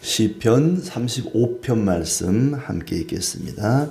시편 35편 말씀 함께 읽겠습니다.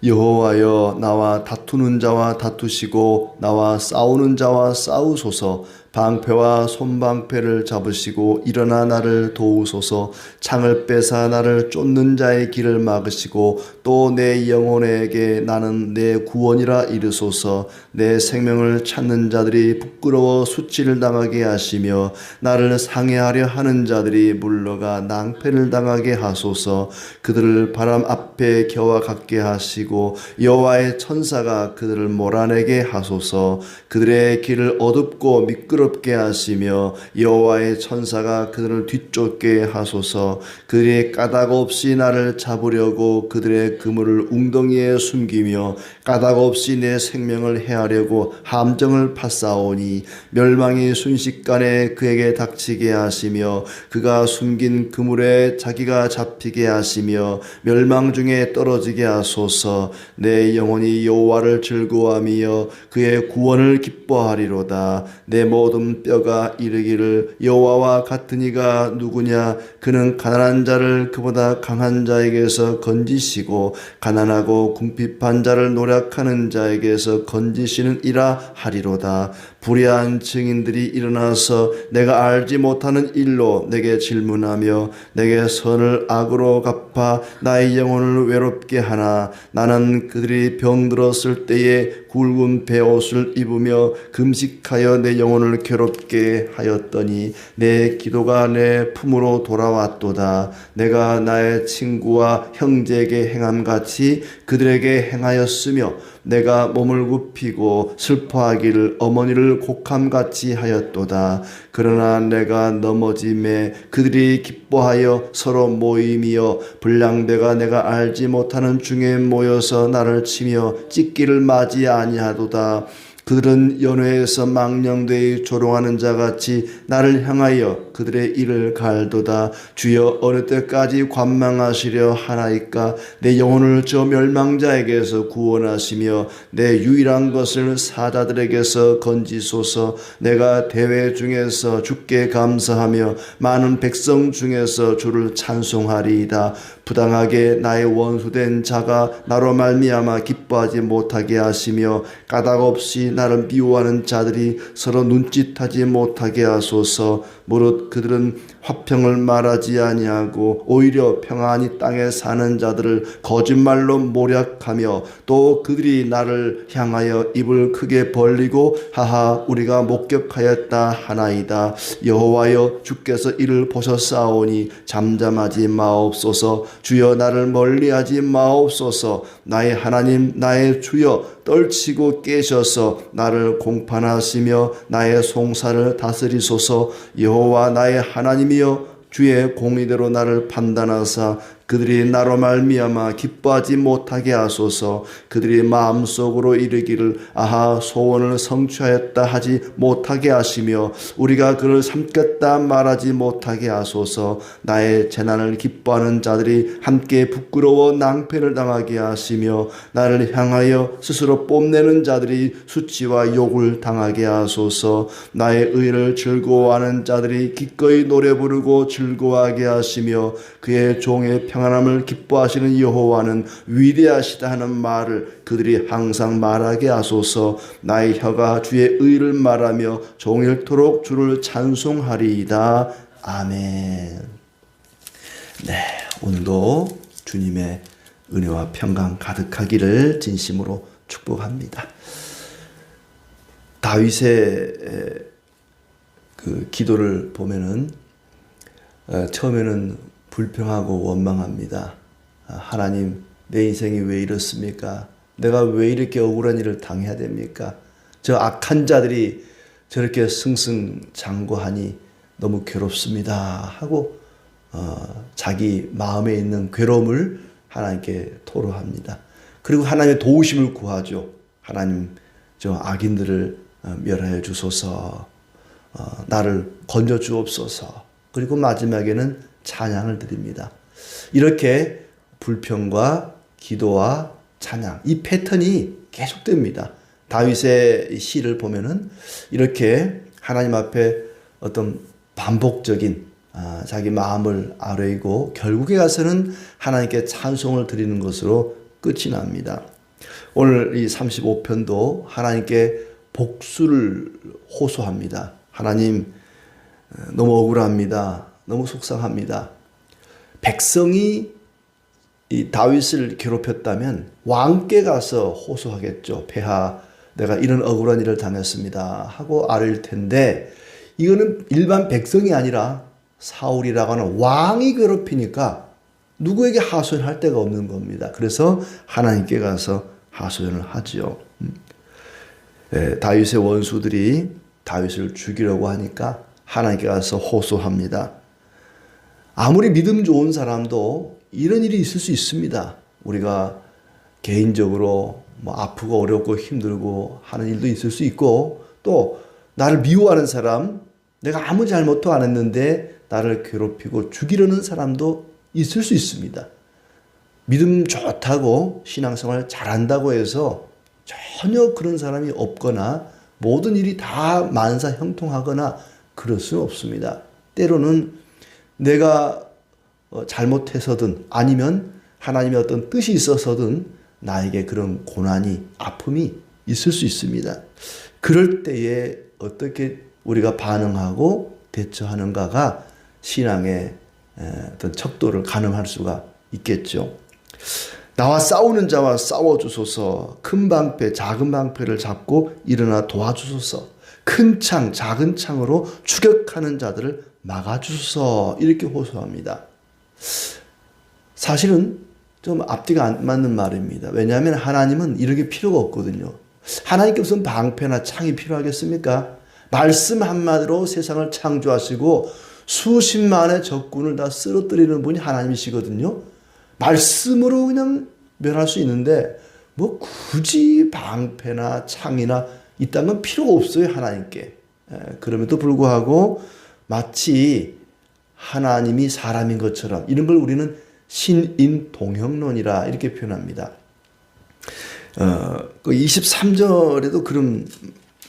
여호와여, 나와 다투는 자와 다투시고 나와 싸우는 자와 싸우소서. 방패와 손방패를 잡으시고 일어나 나를 도우소서. 창을 빼사 나를 쫓는 자의 길을 막으시고 또 내 영혼에게 나는 내 구원이라 이르소서. 내 생명을 찾는 자들이 부끄러워 수치를 당하게 하시며 나를 상해하려 하는 자들이 물러가 낭패를 당하게 하소서. 그들을 바람 앞에 겨와 같게 하시고 여호와의 천사가 그들을 몰아내게 하소서. 그들의 길을 어둡고 미끄럽게 하시며 여호와의 천사가 그들을 뒤쫓게 하소서. 그들이 까닭 없이 나를 잡으려고 그들의 그물을 웅덩이에 숨기며 까닭 없이 내 생명을 해하려고 함정을 파싸오니 멸망이 순식간에 그에게 닥치게 하시며 그가 숨긴 그물에 자기가 잡히게 하시며 멸망 중에 떨어지게 하소서. 내 영혼이 여호와를 즐거워하며 그의 구원을 기뻐하리로다. 내 모든 뼈가 이르기를 여호와와 같은 이가 누구냐. 그는 가난한 자를 그보다 강한 자에게서 건지시고 가난하고 궁핍한 자를 노력하는 자에게서 건지시는 이라 하리로다. 불의한 증인들이 일어나서 내가 알지 못하는 일로 내게 질문하며 내게 선을 악으로 갚아 나의 영혼을 외롭게 하나. 나는 그들이 병들었을 때에 굵은 베옷을 입으며 금식하여 내 영혼을 괴롭게 하였더니 내 기도가 내 품으로 돌아왔도다. 내가 나의 친구와 형제에게 행함같이 그들에게 행하였으며 내가 몸을 굽히고 슬퍼하기를 어머니를 곡함같이 하였도다. 그러나 내가 넘어짐에 그들이 기뻐하여 서로 모임이여 불량배가 내가 알지 못하는 중에 모여서 나를 치며 찢기를 맞이 아니하도다. 그들은 연회에서 망령되이 조롱하는 자같이 나를 향하여 그들의 이를 갈도다. 주여, 어느 때까지 관망하시려 하나이까. 내 영혼을 저 멸망자에게서 구원하시며 내 유일한 것을 사자들에게서 건지소서. 내가 대회 중에서 주께 감사하며 많은 백성 중에서 주를 찬송하리이다. 부당하게 나의 원수된 자가 나로 말미암아 기뻐하지 못하게 하시며 까닭 없이 나를 미워하는 자들이 서로 눈짓하지 못하게 하소서. 무릇 그들은 화평을 말하지 아니하고 오히려 평안히 땅에 사는 자들을 거짓말로 모략하며 또 그들이 나를 향하여 입을 크게 벌리고 하하 우리가 목격하였다 하나이다. 여호와여, 주께서 이를 보셨사오니 잠잠하지 마옵소서. 주여, 나를 멀리하지 마옵소서. 나의 하나님, 나의 주여, 떨치고 깨셔서 나를 공판하시며 나의 송사를 다스리소서. 여호와 나의 하나님이여, 주의 공의대로 나를 판단하사 그들이 나로 말미암아 기뻐하지 못하게 하소서. 그들이 마음속으로 이르기를 아하 소원을 성취하였다 하지 못하게 하시며 우리가 그를 삼켰다 말하지 못하게 하소서. 나의 재난을 기뻐하는 자들이 함께 부끄러워 낭패를 당하게 하시며 나를 향하여 스스로 뽐내는 자들이 수치와 욕을 당하게 하소서. 나의 의를 즐거워하는 자들이 기꺼이 노래 부르고 즐거워하게 하시며 그의 종의 평안함을 기뻐하시는 여호와는 위대하시다 하는 말을 그들이 항상 말하게 하소서. 나의 혀가 주의 의를 말하며 종일토록 주를 찬송하리이다. 아멘. 네, 오늘도 주님의 은혜와 평강 가득하기를 진심으로 축복합니다. 다윗의 그 기도를 보면은 처음에는 불평하고 원망합니다. 하나님, 내 인생이 왜 이렇습니까? 내가 왜 이렇게 억울한 일을 당해야 됩니까? 저 악한 자들이 저렇게 승승장구하니 너무 괴롭습니다 하고 자기 마음에 있는 괴로움을 하나님께 토로합니다. 그리고 하나님의 도우심을 구하죠. 하나님, 저 악인들을 멸하여 주소서. 나를 건져 주옵소서. 그리고 마지막에는 찬양을 드립니다. 이렇게 불평과 기도와 찬양, 이 패턴이 계속됩니다. 다윗의 시를 보면은 이렇게 하나님 앞에 어떤 반복적인 자기 마음을 아뢰고 결국에 가서는 하나님께 찬송을 드리는 것으로 끝이 납니다. 오늘 이 35편도 하나님께 복수를 호소합니다. 하나님, 너무 억울합니다. 너무 속상합니다. 백성이 이 다윗을 괴롭혔다면 왕께 가서 호소하겠죠. 폐하, 내가 이런 억울한 일을 당했습니다 하고 아뢰일 텐데, 이거는 일반 백성이 아니라 사울이라고 하는 왕이 괴롭히니까 누구에게 하소연할 데가 없는 겁니다. 그래서 하나님께 가서 하소연을 하지요. 다윗의 원수들이 다윗을 죽이려고 하니까 하나님께 가서 호소합니다. 아무리 믿음 좋은 사람도 이런 일이 있을 수 있습니다. 우리가 개인적으로 아프고 어렵고 힘들고 하는 일도 있을 수 있고, 또 나를 미워하는 사람, 내가 아무 잘못도 안 했는데 나를 괴롭히고 죽이려는 사람도 있을 수 있습니다. 믿음 좋다고 신앙생활 잘한다고 해서 전혀 그런 사람이 없거나 모든 일이 다 만사형통하거나 그럴 수는 없습니다. 때로는 내가 잘못해서든 아니면 하나님의 어떤 뜻이 있어서든 나에게 그런 고난이, 아픔이 있을 수 있습니다. 그럴 때에 어떻게 우리가 반응하고 대처하는가가 신앙의 어떤 척도를 가늠할 수가 있겠죠. 나와 싸우는 자와 싸워주소서. 큰 방패, 작은 방패를 잡고 일어나 도와주소서. 큰 창, 작은 창으로 추격하는 자들을 막아주소서. 이렇게 호소합니다. 사실은 좀 앞뒤가 안 맞는 말입니다. 왜냐하면 하나님은 이런 게 필요가 없거든요. 하나님께 무슨 방패나 창이 필요하겠습니까? 말씀 한마디로 세상을 창조하시고 수십만의 적군을 다 쓰러뜨리는 분이 하나님이시거든요. 말씀으로 그냥 멸할 수 있는데 굳이 방패나 창이나 이딴 건 필요가 없어요, 하나님께. 그럼에도 불구하고 마치 하나님이 사람인 것처럼, 이런 걸 우리는 신인동형론이라 이렇게 표현합니다. 23절에도 그런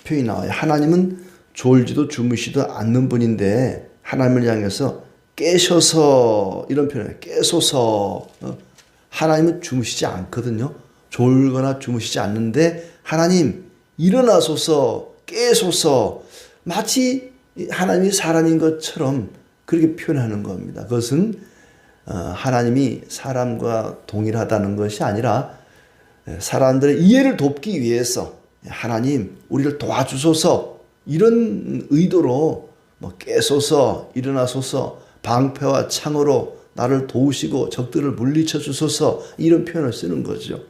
표현이 나와요. 하나님은 졸지도 주무시도 않는 분인데 하나님을 향해서 깨셔서, 이런 표현이에요. 깨소서. 하나님은 주무시지 않거든요. 졸거나 주무시지 않는데 하나님 일어나소서, 깨소서, 마치 하나님이 사람인 것처럼 그렇게 표현하는 겁니다. 그것은 하나님이 사람과 동일하다는 것이 아니라 사람들의 이해를 돕기 위해서 하나님 우리를 도와주소서, 이런 의도로 깨소서, 일어나소서, 방패와 창으로 나를 도우시고 적들을 물리쳐 주소서, 이런 표현을 쓰는 거죠.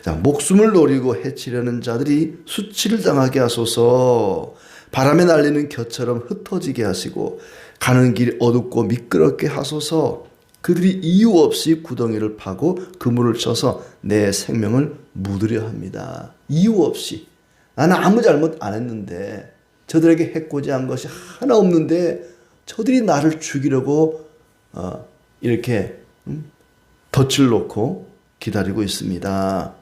자, 목숨을 노리고 해치려는 자들이 수치를 당하게 하소서. 바람에 날리는 겨처럼 흩어지게 하시고 가는 길 어둡고 미끄럽게 하소서. 그들이 이유 없이 구덩이를 파고 그물을 쳐서 내 생명을 묻으려 합니다. 이유 없이. 나는 아무 잘못 안 했는데, 저들에게 해코지한 것이 하나 없는데 저들이 나를 죽이려고 이렇게 덫을 놓고 기다리고 있습니다.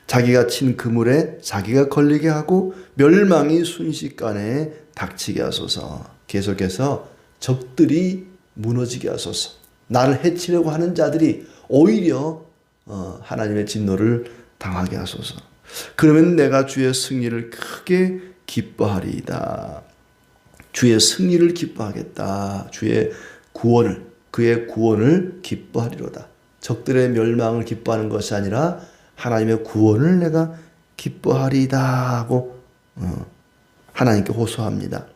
자기가 친 그물에 자기가 걸리게 하고 멸망이 순식간에 닥치게 하소서. 계속해서 적들이 무너지게 하소서. 나를 해치려고 하는 자들이 오히려 하나님의 진노를 당하게 하소서. 그러면 내가 주의 승리를 크게 기뻐하리이다. 주의 승리를 기뻐하겠다. 주의 구원을, 그의 구원을 기뻐하리로다. 적들의 멸망을 기뻐하는 것이 아니라 하나님의 구원을 내가 기뻐하리이다 하고 하나님께 호소합니다.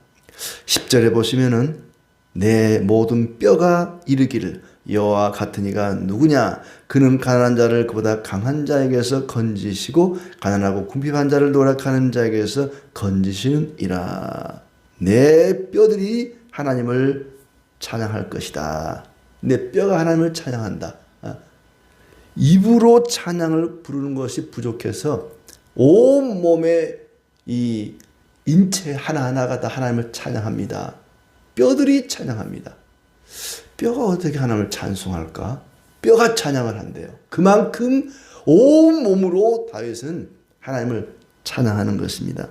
10절에 보시면은 내 모든 뼈가 이르기를 여호와 같은 이가 누구냐? 그는 가난한 자를 그보다 강한 자에게서 건지시고 가난하고 궁핍한 자를 노력하는 자에게서 건지시느니라. 내 뼈들이 하나님을 찬양할 것이다. 내 뼈가 하나님을 찬양한다. 입으로 찬양을 부르는 것이 부족해서 온 몸의 이 인체 하나하나가 다 하나님을 찬양합니다. 뼈들이 찬양합니다. 뼈가 어떻게 하나님을 찬송할까? 뼈가 찬양을 한대요. 그만큼 온 몸으로 다윗은 하나님을 찬양하는 것입니다.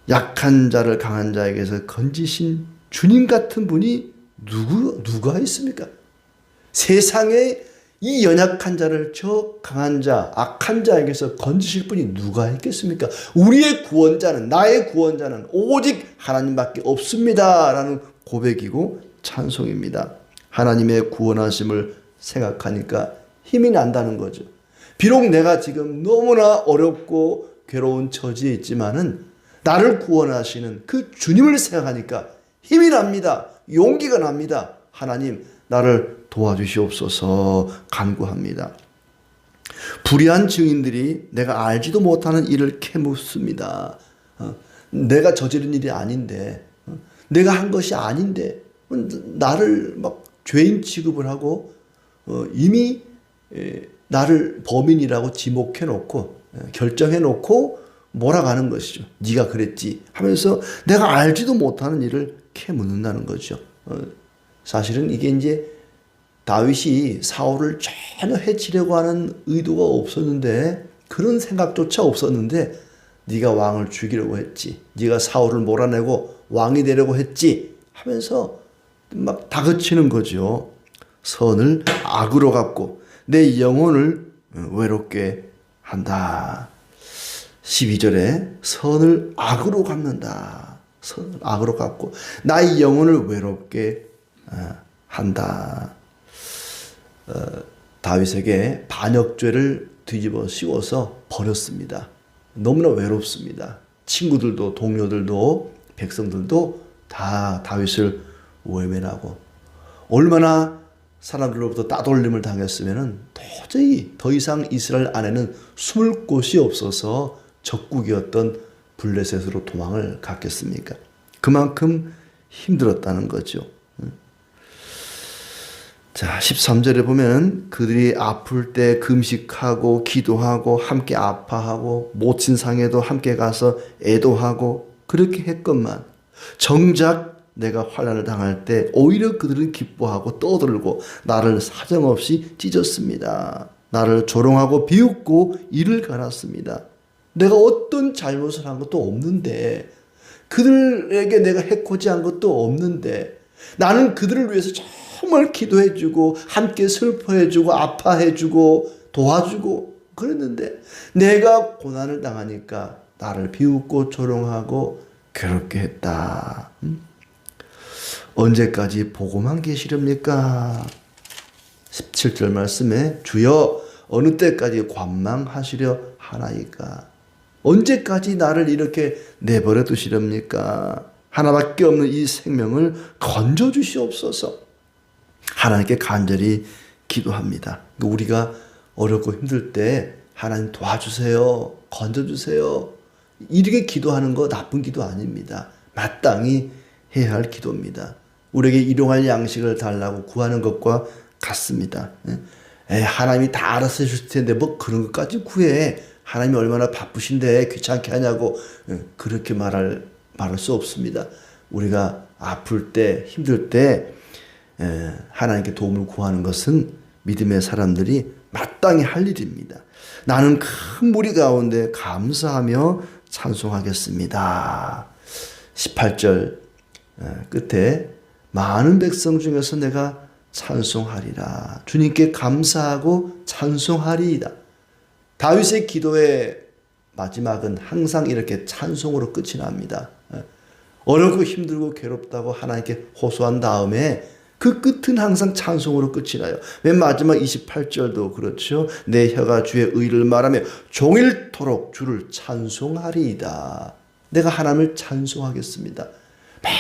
약한 자를 강한 자에게서 건지신 주님 같은 분이 누가 있습니까? 세상에 이 연약한 자를 저 강한 자, 악한 자에게서 건지실 분이 누가 있겠습니까? 우리의 구원자는, 나의 구원자는 오직 하나님밖에 없습니다 라는 고백이고 찬송입니다. 하나님의 구원하심을 생각하니까 힘이 난다는 거죠. 비록 내가 지금 너무나 어렵고 괴로운 처지에 있지만은 나를 구원하시는 그 주님을 생각하니까 힘이 납니다. 용기가 납니다. 하나님, 나를 도와주시옵소서 간구합니다. 불의한 증인들이 내가 알지도 못하는 일을 캐묻습니다. 내가 저지른 일이 아닌데, 내가 한 것이 아닌데, 나를 막 죄인 취급을 하고 이미 나를 범인이라고 지목해놓고 결정해놓고 몰아가는 것이죠. 네가 그랬지 하면서 내가 알지도 못하는 일을 캐묻는다는 거죠. 사실은 이게 이제 다윗이 사울을 전혀 해치려고 하는 의도가 없었는데, 그런 생각조차 없었는데 네가 왕을 죽이려고 했지, 네가 사울을 몰아내고 왕이 되려고 했지 하면서 막 다그치는 거죠. 선을 악으로 갚고 내 영혼을 외롭게 한다. 12절에 선을 악으로 갚는다. 선을 악으로 갚고 나의 영혼을 외롭게 한다. 다윗에게 반역죄를 뒤집어 씌워서 버렸습니다. 너무나 외롭습니다. 친구들도 동료들도 백성들도 다 다윗을 외면하고, 얼마나 사람들로부터 따돌림을 당했으면 도저히 더 이상 이스라엘 안에는 숨을 곳이 없어서 적국이었던 블레셋으로 도망을 갔겠습니까? 그만큼 힘들었다는 거죠. 자, 13절에 보면 그들이 아플 때 금식하고 기도하고 함께 아파하고 모친 상에도 함께 가서 애도하고 그렇게 했건만 정작 내가 환난을 당할 때 오히려 그들은 기뻐하고 떠들고 나를 사정없이 찢었습니다. 나를 조롱하고 비웃고 이를 갈았습니다. 내가 어떤 잘못을 한 것도 없는데, 그들에게 내가 해코지 한 것도 없는데, 나는 그들을 위해서 정말 기도해주고 함께 슬퍼해주고 아파해주고 도와주고 그랬는데, 내가 고난을 당하니까 나를 비웃고 조롱하고 괴롭게 했다. 언제까지 보고만 계시렵니까? 17절 말씀에 주여 어느 때까지 관망하시려 하나이까? 언제까지 나를 이렇게 내버려 두시렵니까? 하나밖에 없는 이 생명을 건져 주시옵소서. 하나님께 간절히 기도합니다. 우리가 어렵고 힘들 때 하나님 도와주세요, 건져주세요, 이렇게 기도하는 거 나쁜 기도 아닙니다. 마땅히 해야 할 기도입니다. 우리에게 일용할 양식을 달라고 구하는 것과 같습니다. 하나님이 다 알아서 해줄 텐데 뭐 그런 것까지 구해, 하나님이 얼마나 바쁘신데 귀찮게 하냐고, 그렇게 말할 수 없습니다. 우리가 아플 때 힘들 때 하나님께 도움을 구하는 것은 믿음의 사람들이 마땅히 할 일입니다. 나는 큰 무리 가운데 감사하며 찬송하겠습니다. 18절 끝에 많은 백성 중에서 내가 찬송하리라. 주님께 감사하고 찬송하리이다. 다윗의 기도의 마지막은 항상 이렇게 찬송으로 끝이 납니다. 어렵고 힘들고 괴롭다고 하나님께 호소한 다음에 그 끝은 항상 찬송으로 끝이 나요. 맨 마지막 28절도 그렇죠. 내 혀가 주의 의를 말하며 종일토록 주를 찬송하리이다. 내가 하나님을 찬송하겠습니다. 막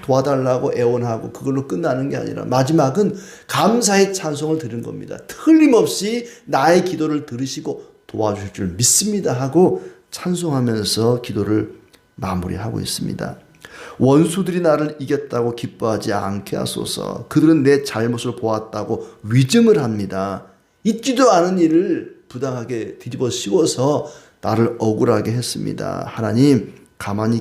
도와달라고 애원하고 그걸로 끝나는 게 아니라 마지막은 감사의 찬송을 드린 겁니다. 틀림없이 나의 기도를 들으시고 도와주실 줄 믿습니다 하고 찬송하면서 기도를 마무리하고 있습니다. 원수들이 나를 이겼다고 기뻐하지 않게 하소서. 그들은 내 잘못을 보았다고 위증을 합니다. 있지도 않은 일을 부당하게 뒤집어 씌워서 나를 억울하게 했습니다. 하나님, 가만히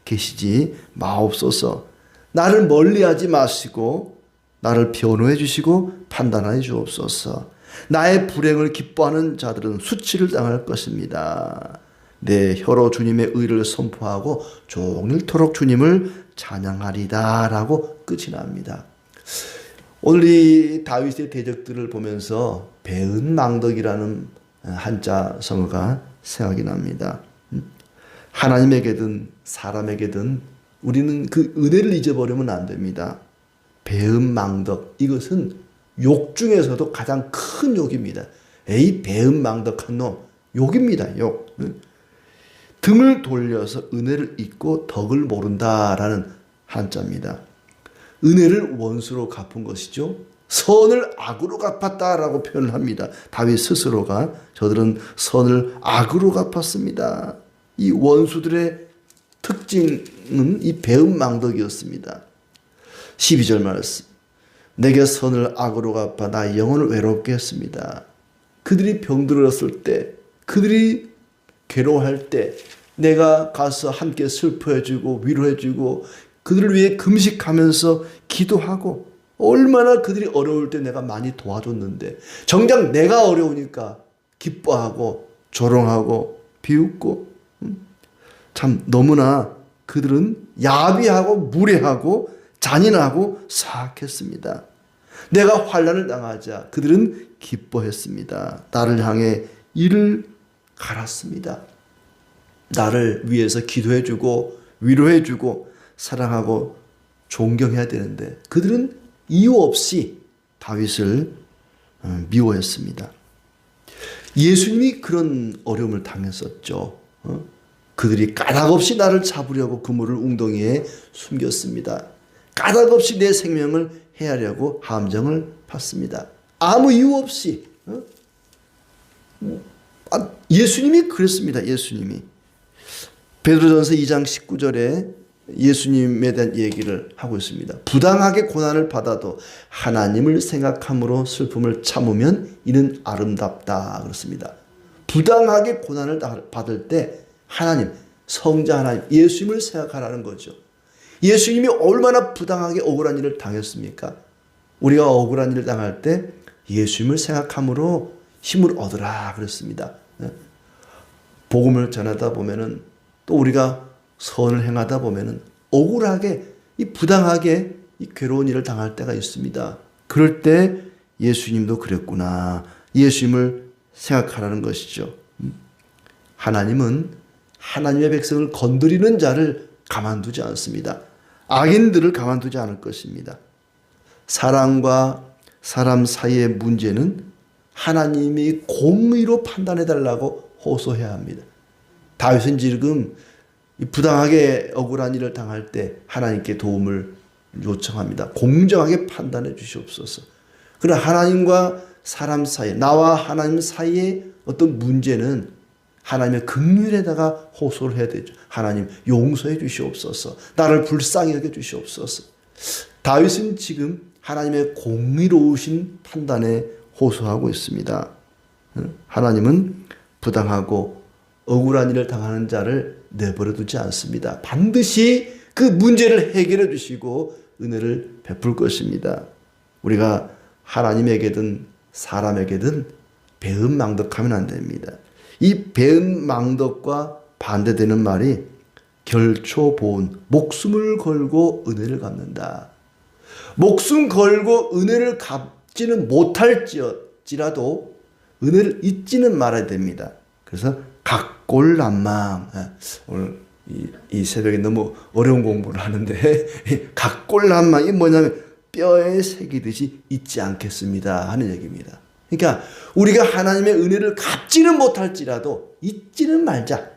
계시지 마옵소서. 나를 멀리하지 마시고 나를 변호해 주시고 판단하여 주옵소서. 나의 불행을 기뻐하는 자들은 수치를 당할 것입니다. 내 혀로 주님의 의를 선포하고 종일토록 주님을 찬양하리다 라고 끝이 납니다. 오늘 이 다윗의 대적들을 보면서 배은망덕이라는 한자성어가 생각이 납니다. 하나님에게든 사람에게든 우리는 그 은혜를 잊어버리면 안 됩니다. 배은망덕, 이것은 욕 중에서도 가장 큰 욕입니다. 에이 배은망덕한 놈, 욕입니다. 욕. 등을 돌려서 은혜를 잊고 덕을 모른다라는 한자입니다. 은혜를 원수로 갚은 것이죠. 선을 악으로 갚았다라고 표현을 합니다. 다윗 스스로가 저들은 선을 악으로 갚았습니다. 이 원수들의 특징은 이 배은망덕이었습니다. 12절 말씀. 내게 선을 악으로 갚아 나의 영혼을 외롭게 했습니다. 그들이 병들었을 때, 그들이 괴로워할 때 내가 가서 함께 슬퍼해주고 위로해주고 그들을 위해 금식하면서 기도하고 얼마나 그들이 어려울 때 내가 많이 도와줬는데 정작 내가 어려우니까 기뻐하고 조롱하고 비웃고 참 너무나 그들은 야비하고 무례하고 잔인하고 사악했습니다. 내가 환난을 당하자 그들은 기뻐했습니다. 나를 향해 이를 갈았습니다. 나를 위해서 기도해주고 위로해주고 사랑하고 존경해야 되는데 그들은 이유 없이 다윗을 미워했습니다. 예수님이 그런 어려움을 당했었죠. 그들이 까닭없이 나를 잡으려고 그물을 웅덩이에 숨겼습니다. 까닭없이 내 생명을 해하려고 함정을 팠습니다. 아무 이유 없이. 예수님이 그랬습니다. 예수님이. 베드로전서 2장 19절에 예수님에 대한 얘기를 하고 있습니다. 부당하게 고난을 받아도 하나님을 생각함으로 슬픔을 참으면 이는 아름답다 그렇습니다. 부당하게 고난을 받을 때 하나님, 성자 하나님, 예수님을 생각하라는 거죠. 예수님이 얼마나 부당하게 억울한 일을 당했습니까? 우리가 억울한 일을 당할 때 예수님을 생각함으로 힘을 얻으라 그랬습니다. 복음을 전하다 보면은 또 우리가 선을 행하다 보면은 억울하게 이 부당하게 이 괴로운 일을 당할 때가 있습니다. 그럴 때 예수님도 그랬구나. 예수님을 생각하라는 것이죠. 하나님은 하나님의 백성을 건드리는 자를 가만두지 않습니다. 악인들을 가만두지 않을 것입니다. 사람과 사람 사이의 문제는 하나님이 공의로 판단해달라고 호소해야 합니다. 다윗은 지금 부당하게 억울한 일을 당할 때 하나님께 도움을 요청합니다. 공정하게 판단해 주시옵소서. 그러나 하나님과 사람 사이, 나와 하나님 사이의 어떤 문제는 하나님의 긍휼에다가 호소를 해야 되죠. 하나님 용서해 주시옵소서. 나를 불쌍히 여겨 주시옵소서. 다윗은 지금 하나님의 공의로우신 판단에 호소하고 있습니다. 하나님은 부당하고 억울한 일을 당하는 자를 내버려 두지 않습니다. 반드시 그 문제를 해결해 주시고 은혜를 베풀 것입니다. 우리가 하나님에게든 사람에게든 배은망덕하면 안 됩니다. 이 배은망덕과 반대되는 말이 결초보은, 목숨을 걸고 은혜를 갚는다. 목숨 걸고 은혜를 갚지는 못할지라도 은혜를 잊지는 말아야 됩니다. 그래서 각골난망. 오늘 이 새벽에 너무 어려운 공부를 하는데 각골난망이 뭐냐면 뼈에 새기듯이 잊지 않겠습니다 하는 얘기입니다. 그러니까 우리가 하나님의 은혜를 갚지는 못할지라도 잊지는 말자.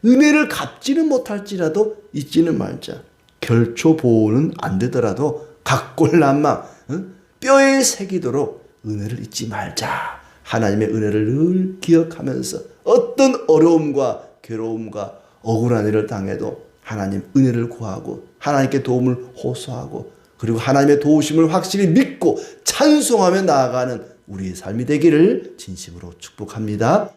은혜를 갚지는 못할지라도 잊지는 말자. 결초보호는 안 되더라도 각골난망, 뼈에 새기도록 은혜를 잊지 말자. 하나님의 은혜를 늘 기억하면서 어떤 어려움과 괴로움과 억울한 일을 당해도 하나님 은혜를 구하고 하나님께 도움을 호소하고 그리고 하나님의 도우심을 확실히 믿고 찬송하며 나아가는 우리의 삶이 되기를 진심으로 축복합니다.